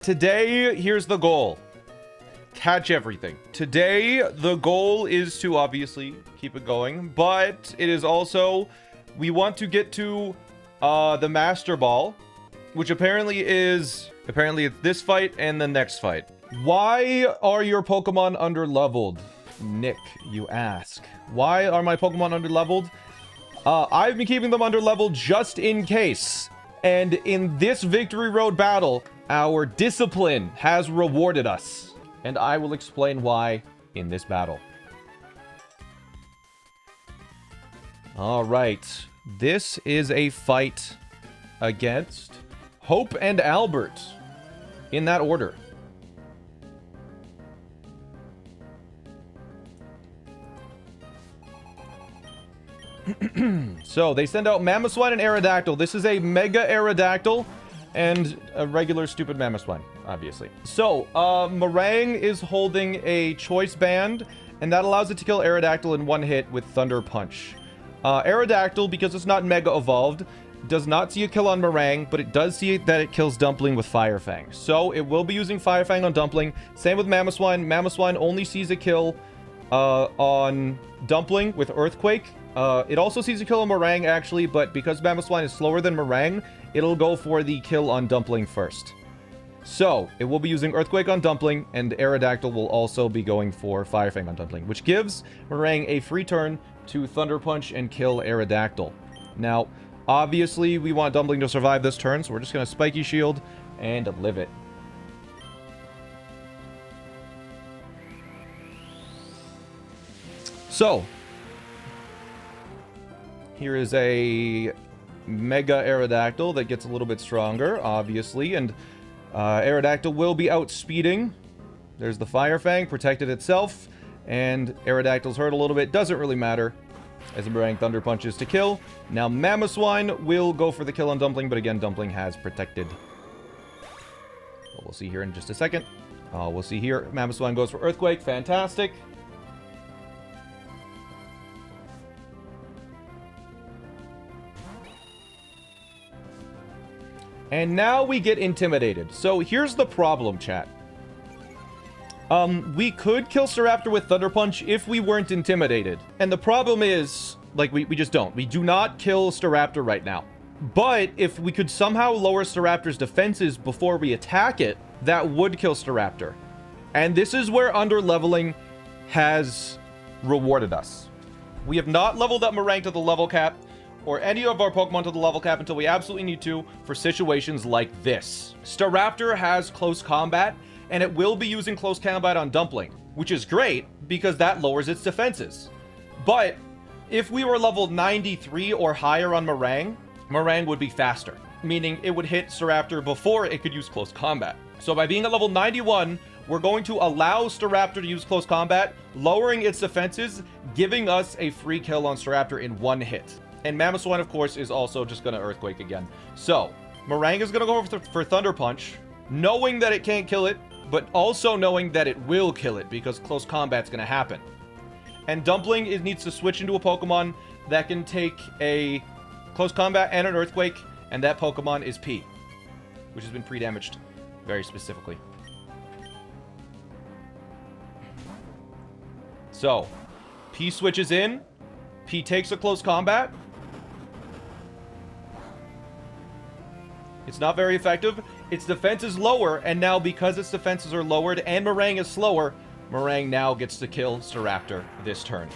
Today, here's the goal. Catch everything. Today, the goal is to obviously keep it going, but it is also, we want to get to the Master Ball, which apparently it's this fight and the next fight. Why are your Pokemon underleveled? Nick, you ask. Why are my Pokemon underleveled? I've been keeping them underleveled just in case. And in this Victory Road battle, our discipline has rewarded us. And I will explain why in this battle. Alright. This is a fight against Hope and Albert. In that order. So, they send out Magnezone and Aerodactyl. This is a Mega Aerodactyl and a regular stupid Magnezone, obviously. So, Meringue is holding a Choice Band, and that allows it to kill Aerodactyl in one hit with Thunder Punch. Aerodactyl, because it's not Mega Evolved, does not see a kill on Meringue, but it does see that it kills Dumpling with Fire Fang. So, it will be using Fire Fang on Dumpling. Same with Magnezone. Magnezone only sees a kill on Dumpling with Earthquake. It also sees a kill on Meringue, actually, but because Magnezone is slower than Meringue, it'll go for the kill on Dumpling first. So, it will be using Earthquake on Dumpling, and Aerodactyl will also be going for Fire Fang on Dumpling, which gives Meringue a free turn to Thunder Punch and kill Aerodactyl. Now, obviously, we want Dumpling to survive this turn, so we're just going to Spiky Shield and live it. So, here is a Mega Aerodactyl that gets a little bit stronger, obviously, and Aerodactyl will be outspeeding. There's the Fire Fang, protected itself, and Aerodactyl's hurt a little bit. Doesn't really matter, as the Meringue Thunder Punches to kill. Now, Magnezone will go for the kill on Dumpling, but again, Dumpling has protected. Well, we'll see here in just a second. We'll see here. Magnezone goes for Earthquake. Fantastic. And now we get intimidated. So here's the problem, chat. We could kill Staraptor with Thunder Punch if we weren't intimidated. And the problem is, like, we just don't. We do not kill Staraptor right now. But if we could somehow lower Staraptor's defenses before we attack it, that would kill Staraptor. And this is where underleveling has rewarded us. We have not leveled up Meringue to the level cap, or any of our Pokemon to the level cap until we absolutely need to for situations like this. Staraptor has close combat, and it will be using close combat on Dumpling, which is great because that lowers its defenses. But if we were level 93 or higher on Meringue, Meringue would be faster, meaning it would hit Staraptor before it could use close combat. So by being at level 91, we're going to allow Staraptor to use close combat, lowering its defenses, giving us a free kill on Staraptor in one hit. And Magnezone, of course, is also just going to Earthquake again. So, Meringue is going to go for Thunder Punch, knowing that it can't kill it, but also knowing that it will kill it, because close combat's going to happen. And Dumpling needs to switch into a Pokemon that can take a close combat and an Earthquake, and that Pokemon is P, which has been pre-damaged very specifically. So, P switches in, P takes a close combat. It's not very effective. Its defense is lower, and now because its defenses are lowered and Meringue is slower, Meringue now gets to kill Staraptor this turn.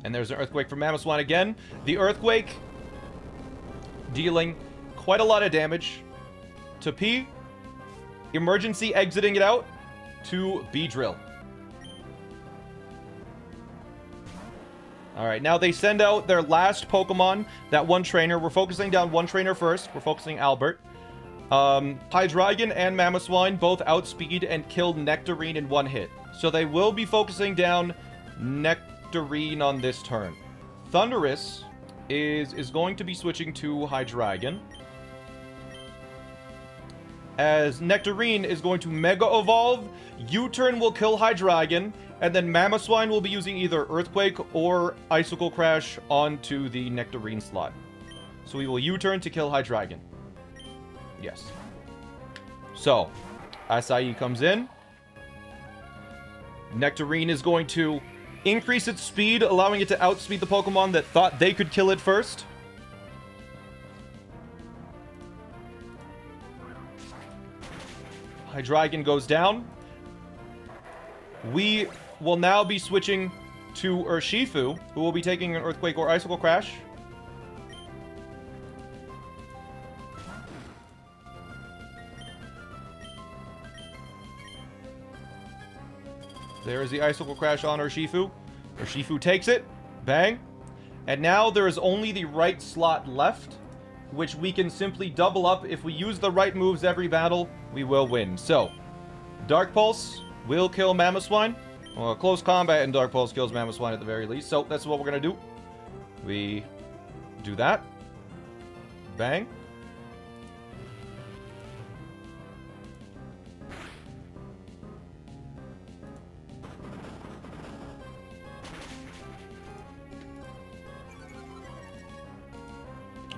And there's an Earthquake from Magnezone again. The Earthquake dealing quite a lot of damage to P, emergency exiting it out to Beedrill. Alright, now they send out their last Pokemon, that one trainer. We're focusing down one trainer first. We're focusing Albert. Hydreigon and Magnezone both outspeed and killed Nectarine in one hit. So they will be focusing down Nectarine on this turn. Thundurus is going to be switching to Hydreigon. as Nectarine is going to Mega Evolve. U-Turn will kill Hydreigon, and then Mamoswine will be using either Earthquake or Icicle Crash onto the Nectarine slot. So we will U-Turn to kill Hydreigon. Yes. So, Acai comes in. Nectarine is going to increase its speed, allowing it to outspeed the Pokemon that thought they could kill it first. Hydreigon goes down. We will now be switching to Urshifu, who will be taking an Earthquake or Icicle Crash. There is the Icicle Crash on Urshifu. Urshifu takes it. Bang. And now there is only the right slot left, which we can simply double up. If we use the right moves every battle, we will win. So, Dark Pulse will kill Mamoswine. Well, close combat and Dark Pulse kills Mamoswine at the very least. So, that's what we're going to do. We do that. Bang.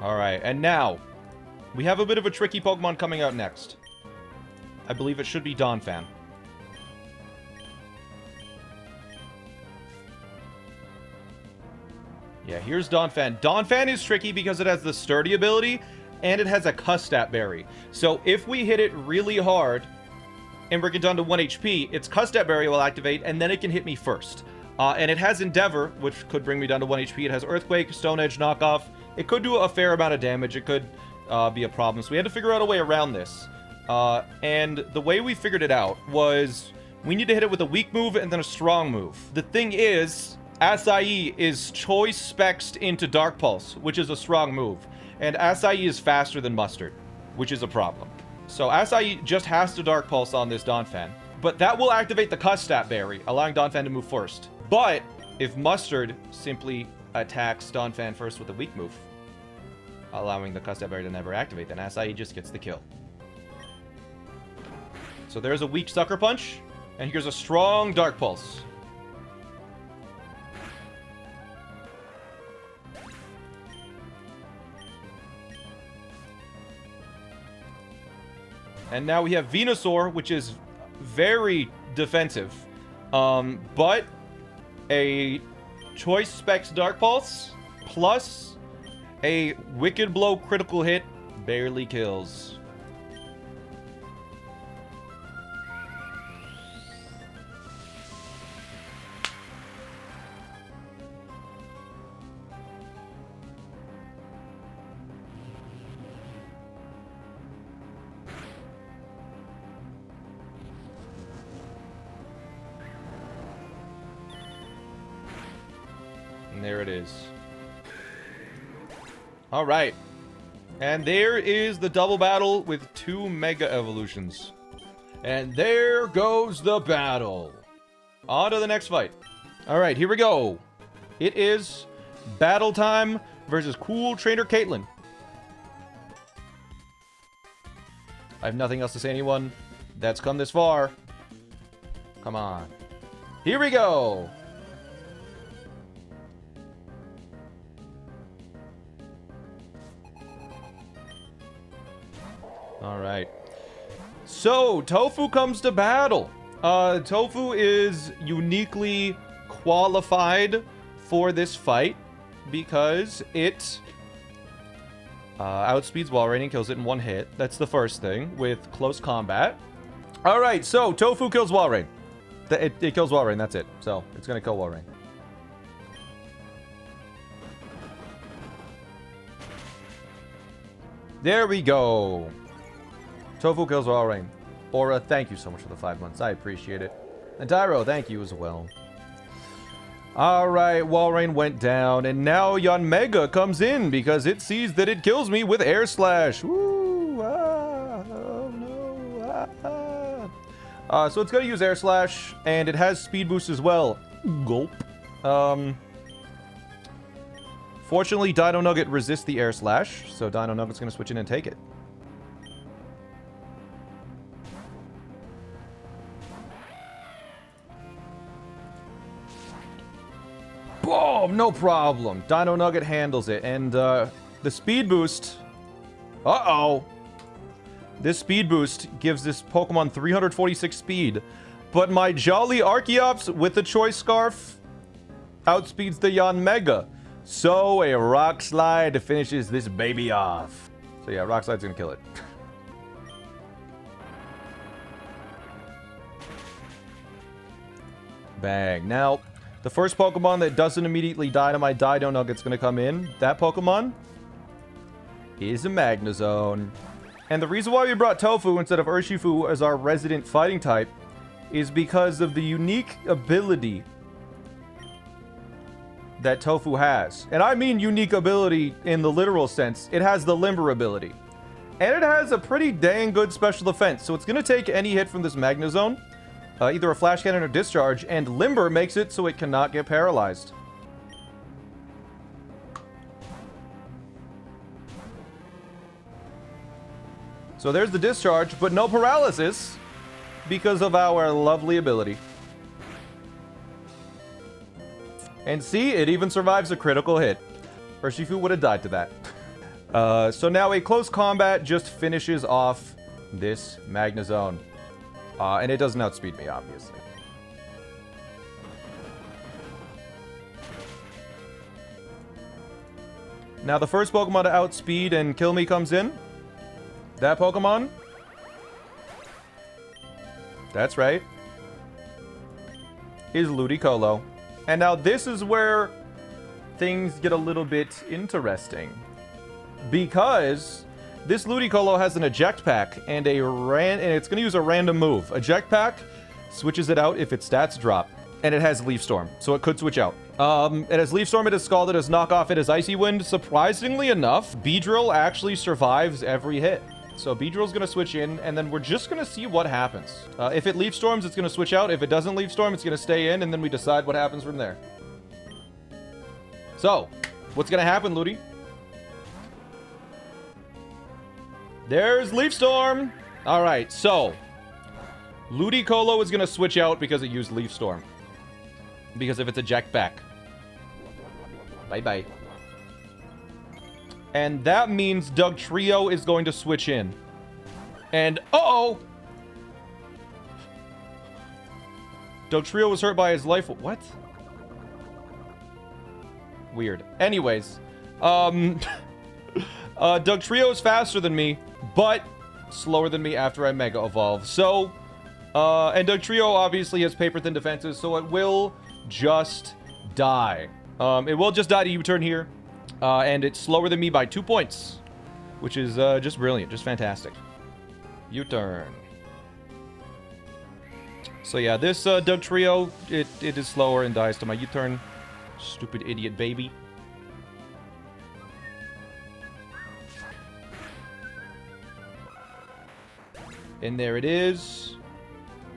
Alright, and now, we have a bit of a tricky Pokemon coming out next. I believe it should be Donphan. Yeah, here's Donphan. Donphan is tricky because it has the Sturdy ability, and it has a Custat Berry. So if we hit it really hard, and bring it down to 1 HP, its Custat Berry will activate, and then it can hit me first. And it has Endeavor, which could bring me down to 1 HP. It has Earthquake, Stone Edge, Knockoff. It could do a fair amount of damage. It could be a problem. So we had to figure out a way around this. And the way we figured it out was we need to hit it with a weak move and then a strong move. The thing is, Acai is choice spexed into Dark Pulse, which is a strong move. And Acai is faster than Mustard, which is a problem. So Acai just has to Dark Pulse on this Donphan. But that will activate the Custat Berry, allowing Donphan to move first. But if Mustard simply attacks Donphan first with a weak move, allowing the Custat Berry to never activate, then Acai just gets the kill. So there's a weak Sucker Punch, and here's a strong Dark Pulse. And now we have Venusaur, which is very defensive. But a Choice Specs Dark Pulse plus a Wicked Blow critical hit barely kills. And there it is. Alright. And there is the double battle with 2 Mega Evolutions. And there goes the battle. On to the next fight. Alright, here we go. It is battle time versus Cool Trainer Caitlin. I have nothing else to say to anyone that's come this far. Come on. Here we go. Alright. So, Tofu comes to battle. Tofu is uniquely qualified for this fight because it outspeeds Walrein and kills it in 1 hit. That's the first thing with close combat. Alright, so Tofu kills Walrein. It kills Walrein, that's it. So, it's gonna kill Walrein. There we go. Tofu kills Walrein. Aura, thank you so much for the 5 months. I appreciate it. And Tyro, thank you as well. Alright, Walrein went down, and now Yanmega comes in because it sees that it kills me with Air Slash. Woo! Ah, oh no! So it's going to use Air Slash, and it has Speed Boost as well. Gulp. Fortunately, Dino Nugget resists the Air Slash, so Dino Nugget's going to switch in and take it. Boom! No problem. Dino Nugget handles it. And the speed boost... Uh-oh. This speed boost gives this Pokemon 346 speed. But my jolly Archeops with the Choice Scarf outspeeds the Yanmega. So a Rock Slide finishes this baby off. So yeah, Rock Slide's gonna kill it. Bang. Now, the first Pokemon that doesn't immediately die to my Dino Nugget's gonna come in. That Pokemon is a Magnezone. And the reason why we brought Tofu instead of Urshifu as our resident fighting type is because of the unique ability that Tofu has. And I mean unique ability in the literal sense. It has the Limber ability. And it has a pretty dang good special defense. So it's going to take any hit from this Magnezone, either a Flash Cannon or Discharge, and Limber makes it so it cannot get paralyzed. So there's the Discharge, but no paralysis because of our lovely ability. And see, it even survives a critical hit. Urshifu would have died to that. So now a close combat just finishes off this Magnezone. And it doesn't outspeed me, obviously. Now the first Pokemon to outspeed and kill me comes in. That Pokemon. That's right. Is Ludicolo. And now this is where things get a little bit interesting. Because this Ludicolo has an Eject Pack and it's going to use a random move. Eject Pack switches it out if its stats drop. And it has Leaf Storm, so it could switch out. It has Leaf Storm, it has Scald, it has Knock Off, it has Icy Wind. Surprisingly enough, Beedrill actually survives every hit. So Beedrill's going to switch in, and then we're just going to see what happens. If it Leaf Storms, it's going to switch out. If it doesn't Leaf Storm, it's going to stay in, and then we decide what happens from there. So, what's going to happen, Ludi? There's Leaf Storm! Alright, so Ludicolo is going to switch out because it used Leaf Storm. Because if it's Eject Back. Bye-bye. And that means Dugtrio is going to switch in. And, uh-oh! Dugtrio was hurt by his life. What? Weird. Anyways. Dugtrio is faster than me, but slower than me after I Mega Evolve. So, and Dugtrio obviously has paper thin defenses, so it will just die. It will just die to U-turn here. And it's slower than me by 2 points. Which is just brilliant. Just fantastic. U-turn. So yeah, this Dugtrio, it is slower and dies to my U-turn. Stupid idiot baby. And there it is.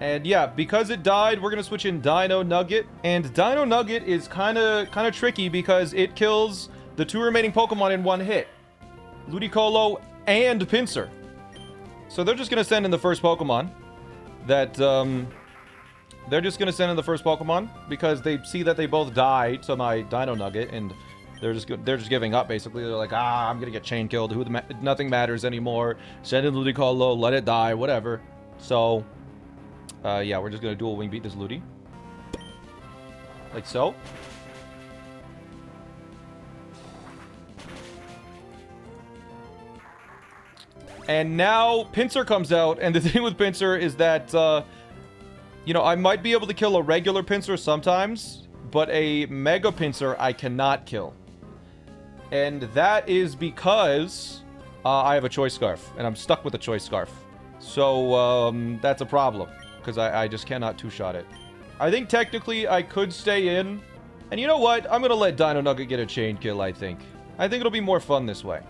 And yeah, because it died, we're going to switch in Dino Nugget. And Dino Nugget is kind of tricky because it kills the 2 remaining Pokemon in 1 hit. Ludicolo and Pinsir. So they're just going to send in the first Pokemon. They're just going to send in the first Pokemon because they see that they both die to my Dino Nugget, and they're just giving up, basically. They're like, I'm going to get chain killed. Nothing matters anymore. Send in Ludicolo, let it die, whatever. So, yeah, we're just going to dual wing beat this Ludi. Like so. And now Pinsir comes out, and the thing with Pinsir is that, you know, I might be able to kill a regular Pinsir sometimes, but a Mega Pinsir I cannot kill. And that is because I have a Choice Scarf, and I'm stuck with a Choice Scarf. So, that's a problem, because I just cannot two-shot it. I think technically I could stay in, and you know what? I'm going to let Dino Nugget get a chain kill, I think. I think it'll be more fun this way.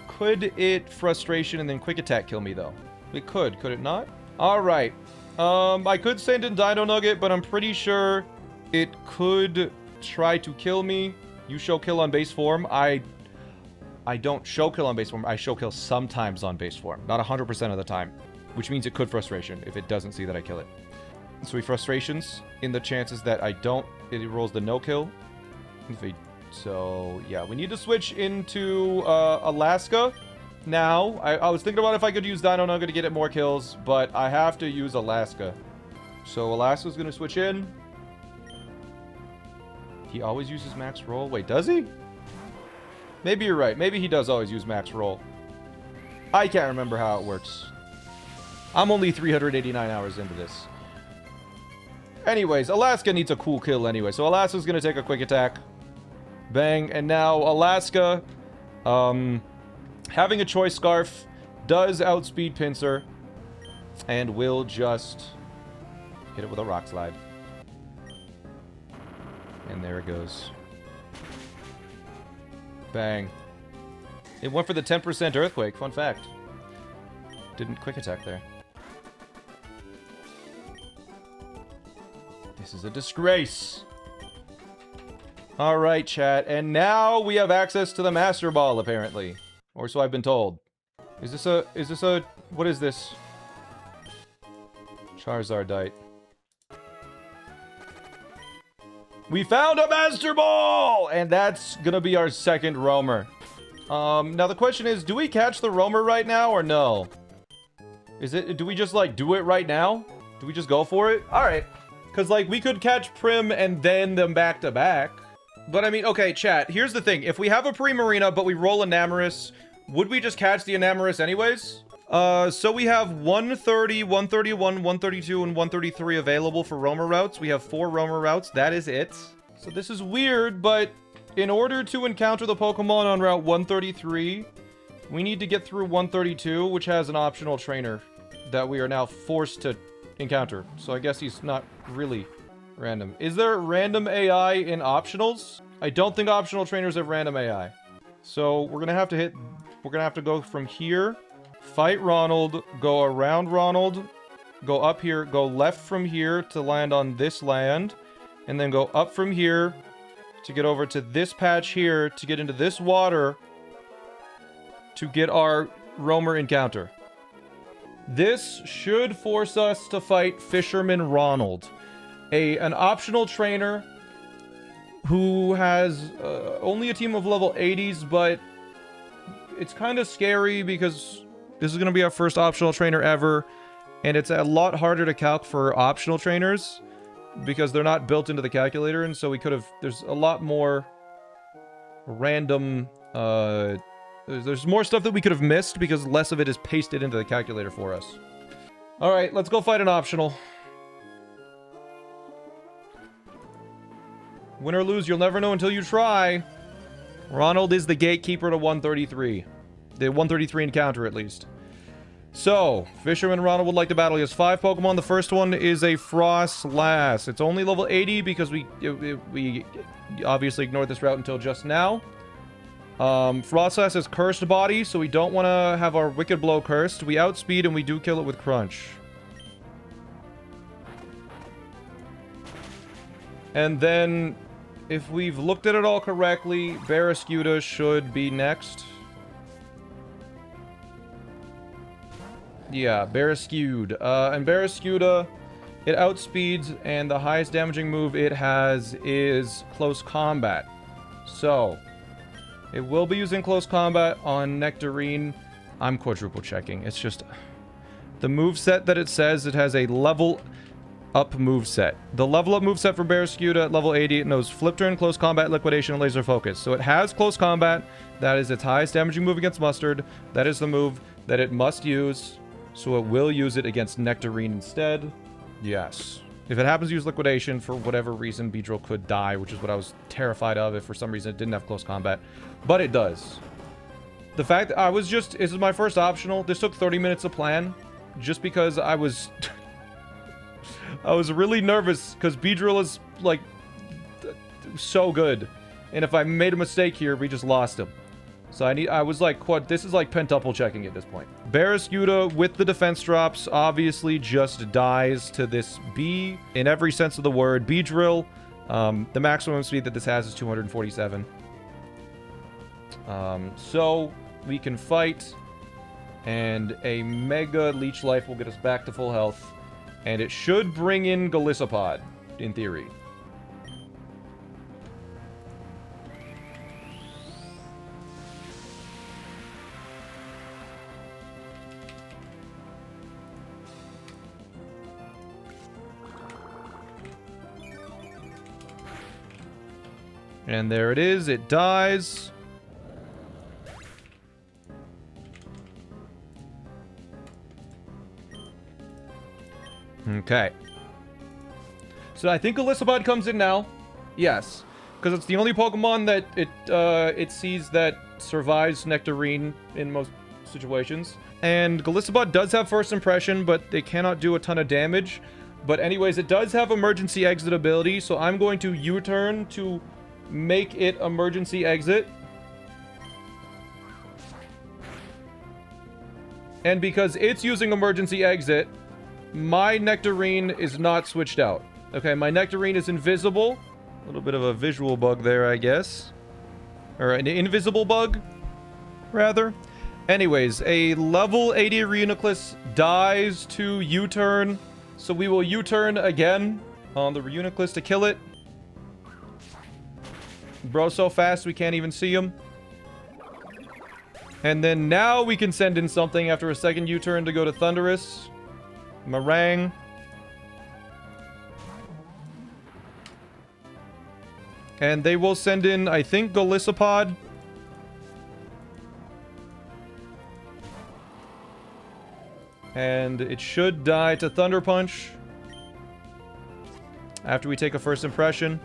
Could it Frustration and then Quick Attack kill me, though? It could it not? Alright. I could send in Dino Nugget, but I'm pretty sure it could try to kill me. You show kill on base form. I don't show kill on base form. I show kill sometimes on base form. Not 100% of the time. Which means it could Frustration if it doesn't see that I kill it. So we Frustrations in the chances that I don't. It rolls the no kill. So, yeah, we need to switch into Alaska now. I was thinking about if I could use Dino Nugget to get it more kills, but I have to use Alaska. So Alaska's going to switch in. He always uses max roll. Wait, does he? Maybe you're right. Maybe he does always use max roll. I can't remember how it works. I'm only 389 hours into this. Anyways, Alaska needs a cool kill anyway. So Alaska's going to take a quick attack. Bang. And now Alaska, having a choice scarf, does outspeed Pinsir. And will just hit it with a rock slide. And there it goes. Bang. It went for the 10% earthquake. Fun fact. Didn't quick attack there. This is a disgrace. Alright, chat. And now we have access to the Master Ball, apparently. Or so I've been told. Is this a... What is this? Charizardite. We found a Master Ball! And that's gonna be our second roamer. Now the question is, do we catch the roamer right now or no? Do we just, like, do it right now? Do we just go for it? Alright. Because, like, we could catch Prim and then them back to back. But, I mean, okay, chat, here's the thing. If we have a Primarina, but we roll Enamorous, would we just catch the Enamorous anyways? So we have 130, 131, 132, and 133 available for roamer routes. We have 4 roamer routes. That is it. So this is weird, but in order to encounter the Pokemon on Route 133, we need to get through 132, which has an optional trainer that we are now forced to encounter. So I guess he's not really random. Is there random AI in optionals? I don't think optional trainers have random AI. So we're gonna have to go from here, fight Ronald, go around Ronald, go up here, go left from here to land on this land, and then go up from here to get over to this patch here to get into this water to get our roamer encounter. This should force us to fight Fisherman Ronald, an optional trainer who has only a team of level 80s, but it's kind of scary because this is going to be our first optional trainer ever, and it's a lot harder to calc for optional trainers because they're not built into the calculator, and so we could have... There's a lot more random... There's more stuff that we could have missed because less of it is pasted into the calculator for us. Alright, let's go fight an optional. Win or lose, you'll never know until you try. Ronald is the gatekeeper to 133. The 133 encounter, at least. So, Fisherman Ronald would like to battle. He has 5 Pokemon. The first one is a Frostlass. It's only level 80 because we obviously ignored this route until just now. Frostlass has Cursed Body, so we don't want to have our Wicked Blow cursed. We outspeed and we do kill it with Crunch. And then, if we've looked at it all correctly, Barraskewda should be next. Yeah, Barraskewda. And Barraskewda, it outspeeds, and the highest damaging move it has is Close Combat. So, it will be using Close Combat on Nectarine. I'm quadruple checking. It's just... The moveset that it says, it has a level up moveset. The level up moveset for Barraskewda at level 80, it knows Flip Turn, Close Combat, Liquidation, and Laser Focus. So it has Close Combat. That is its highest damaging move against Mustard. That is the move that it must use. So it will use it against Nectarine instead. Yes. If it happens to use Liquidation, for whatever reason, Beedrill could die, which is what I was terrified of if for some reason it didn't have Close Combat. But it does. The fact that this is my first optional. This took 30 minutes to plan. Just because I was... I was really nervous, because Beedrill is, like, so good. And if I made a mistake here, we just lost him. So I was like, this is like pentuple checking at this point. Barraskewda, with the defense drops, obviously just dies to this bee in every sense of the word. Beedrill, the maximum speed that this has is 247. So we can fight, and a Mega Leech Life will get us back to full health. And it should bring in Golisopod, in theory. And there it is. It dies. Okay. So I think Golisopod comes in now. Yes. Because it's the only Pokemon that it sees that survives Nectarine in most situations. And Golisopod does have First Impression, but they cannot do a ton of damage. But anyways, it does have Emergency Exit ability, so I'm going to U-turn to make it Emergency Exit. And because it's using Emergency Exit, my Nectarine is not switched out. Okay, my Nectarine is invisible. A little bit of a visual bug there, I guess. Or an invisible bug, rather. Anyways, a level 80 Reuniclus dies to U-turn. So we will U-turn again on the Reuniclus to kill it. Bro, so fast we can't even see him. And then now we can send in something after a second U-turn to go to Thundurus. Meringue. And they will send in, I think, Golisopod. And it should die to Thunder Punch. After we take a First Impression.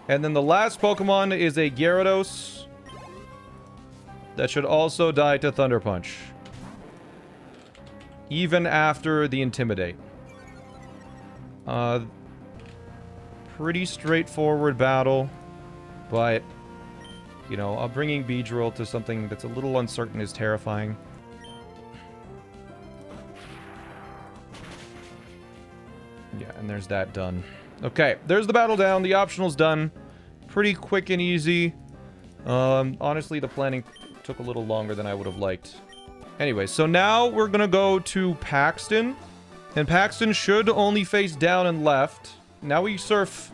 And then the last Pokemon is a Gyarados. That should also die to Thunder Punch. Even after the Intimidate. Pretty straightforward battle. But, you know, bringing Beedrill to something that's a little uncertain is terrifying. Yeah, and there's that done. Okay, there's the battle down. The optional's done. Pretty quick and easy. Honestly, the planning took a little longer than I would have liked. Anyway, so now we're gonna go to Paxton. And Paxton should only face down and left. Now we surf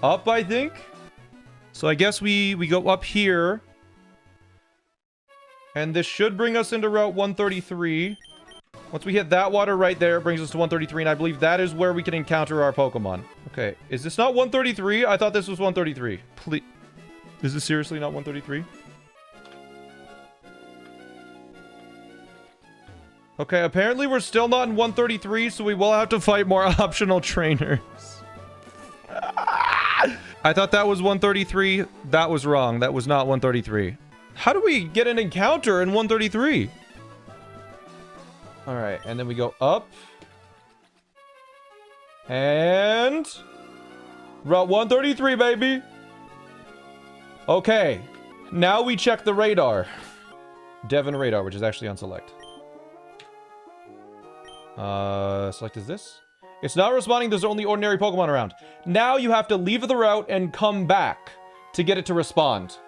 up, I think. So I guess we go up here. And this should bring us into Route 133. Once we hit that water right there, it brings us to 133, and I believe that is where we can encounter our Pokemon. Okay, is this not 133? I thought this was 133. Please. Is this seriously not 133? Okay, apparently we're still not in 133, so we will have to fight more optional trainers. I thought that was 133. That was wrong. That was not 133. How do we get an encounter in 133? Alright, and then we go up. And... Route 133, baby! Okay. Now we check the radar. Devon radar, which is actually on select. Select is this? It's not responding, there's only ordinary Pokemon around. Now you have to leave the route and come back to get it to respond.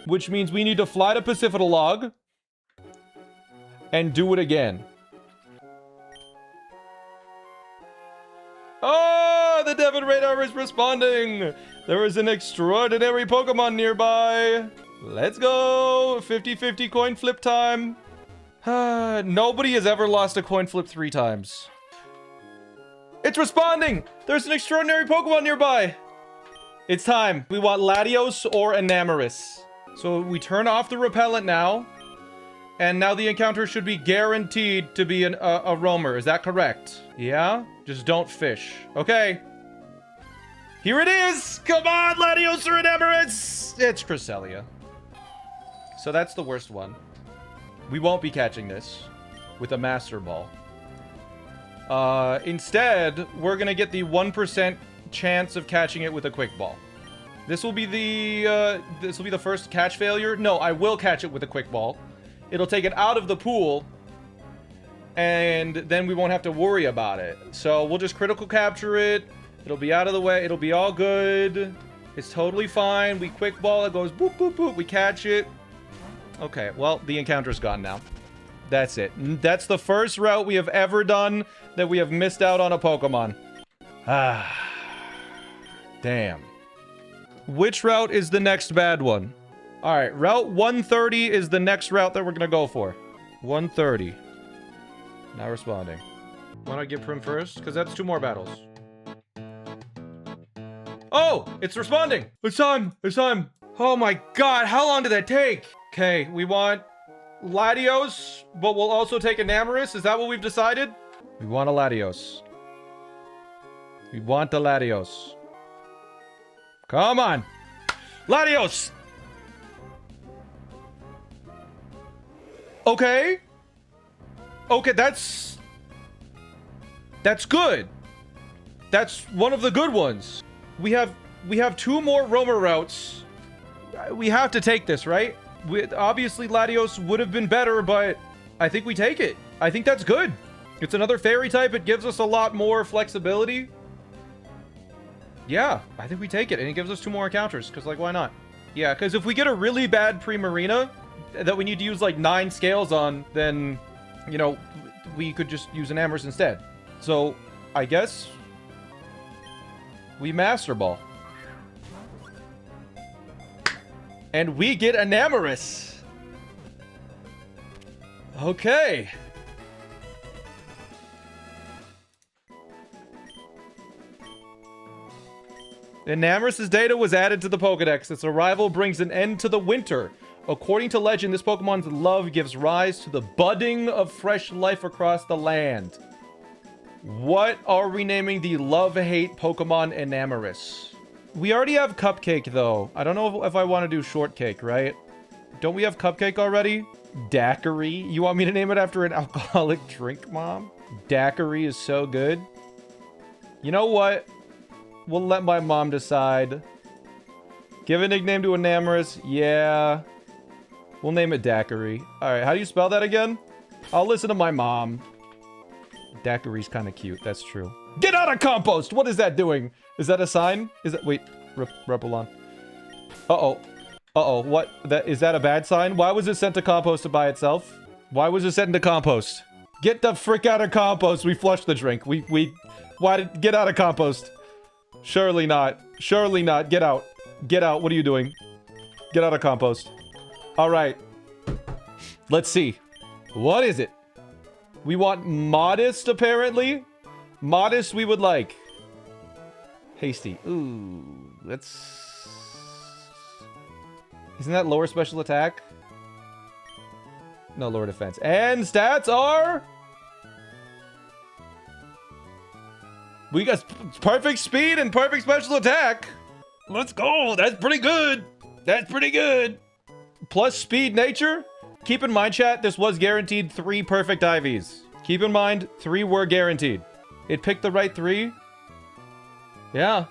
Which means we need to fly to Pacifidolog and do it again. Oh, the Devon radar is responding! There is an extraordinary Pokemon nearby. Let's go! 50-50 coin flip time. Nobody has ever lost a coin flip 3 times. It's responding! There's an extraordinary Pokemon nearby! It's time. We want Latios or Enamorous. So we turn off the repellent now. And now the encounter should be guaranteed to be a roamer. Is that correct? Yeah? Just don't fish. Okay. Here it is! Come on, Latios or Enamorous! It's Cresselia. So that's the worst one. We won't be catching this with a Master Ball. Instead, we're gonna get the 1% chance of catching it with a Quick Ball. This will be the first catch failure. No, I will catch it with a Quick Ball. It'll take it out of the pool, and then we won't have to worry about it. So we'll just critical capture it. It'll be out of the way. It'll be all good. It's totally fine. We Quick Ball. It goes boop, boop, boop. We catch it. Okay, well, the encounter's gone now. That's it. That's the first route we have ever done that we have missed out on a Pokemon. Ah. Damn. Which route is the next bad one? Alright, Route 130 is the next route that we're gonna go for. 130. Not responding. Why not get Prim first? Because that's 2 more battles. Oh! It's responding! It's time! It's time! Oh my god, how long did that take? Okay, we want Latios, but we'll also take Enamorous. Is that what we've decided? We want a Latios. We want the Latios. Come on! Latios! Okay. Okay, that's good. That's one of the good ones. We have 2 more roamer routes. We have to take this, right? Obviously, Latios would have been better, but I think we take it. I think that's good. It's another fairy type. It gives us a lot more flexibility. Yeah, I think we take it. And it gives us 2 more encounters, because, like, why not? Yeah, because if we get a really bad Primarina that we need to use, like, 9 scales on, then, you know, we could just use Enamorous instead. So, I guess we Master Ball. And we get Enamorous. Okay. Enamorous' data was added to the Pokedex. Its arrival brings an end to the winter. According to legend, this Pokemon's love gives rise to the budding of fresh life across the land. What are we naming the love-hate Pokemon Enamorous? We already have Cupcake, though. I don't know if I want to do Shortcake, right? Don't we have Cupcake already? Daiquiri? You want me to name it after an alcoholic drink, Mom? Daiquiri is so good. You know what? We'll let my mom decide. Give a nickname to Enamorous. Yeah. We'll name it Daiquiri. Alright, how do you spell that again? I'll listen to my mom. Daiquiri's kind of cute. That's true. Get out of compost! What is that doing? Is that a sign? Is that... Wait. Repelon. Uh-oh. Uh-oh. What? Is that a bad sign? Why was it sent to compost by itself? Why was it sent into compost? Get the frick out of compost! We flushed the drink. Why did... Get out of compost. Surely not. Surely not. Get out. Get out. What are you doing? Get out of compost. Alright. Let's see. What is it? We want Modest, apparently. Modest we would like. Hasty. Ooh. That's... Isn't that lower special attack? No, lower defense. And stats are... We got perfect speed and perfect special attack. Let's go. That's pretty good. That's pretty good. Plus speed nature. Keep in mind, chat, this was guaranteed 3 perfect IVs. Keep in mind, 3 were guaranteed. It picked the right 3. Yeah.